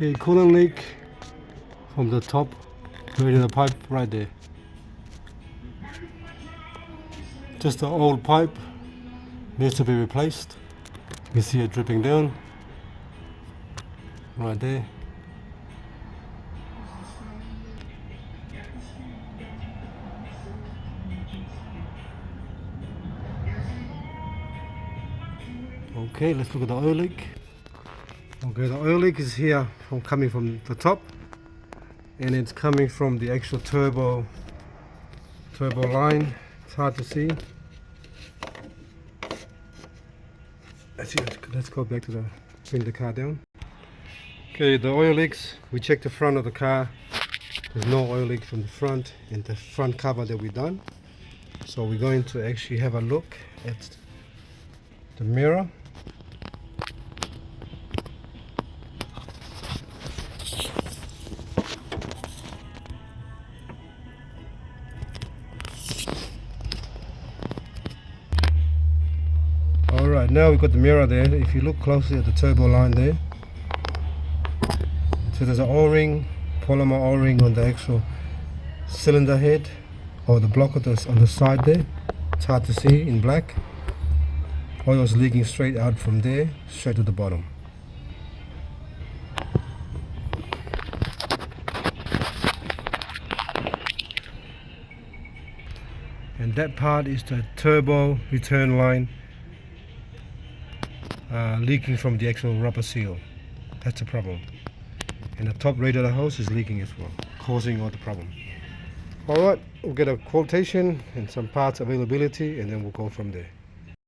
Okay, coolant leak from the top, right in the pipe right there. Just an old pipe, needs to be replaced. You can see it dripping down right there. Okay, let's look at the oil leak. Okay, the oil leak is here coming from the top, and it's coming from the actual turbo line. It's hard to see. Let's go back to bring the car down. Okay, the oil leaks. We checked the front of the car. There's no oil leak from the front and the front cover that we've done. So we're going to actually have a look at the mirror. Alright, now we've got the mirror there. If you look closely at the turbo line there, so there's an O-ring, polymer O-ring on the actual cylinder head, or the block on the side there. It's hard to see in black. Oil is leaking straight out from there, straight to the bottom. And that part is the turbo return line leaking from the actual rubber seal. That's the problem. And the top radiator hose is leaking as well, causing all the problem. Alright, we'll get a quotation and some parts availability, and then we'll go from there.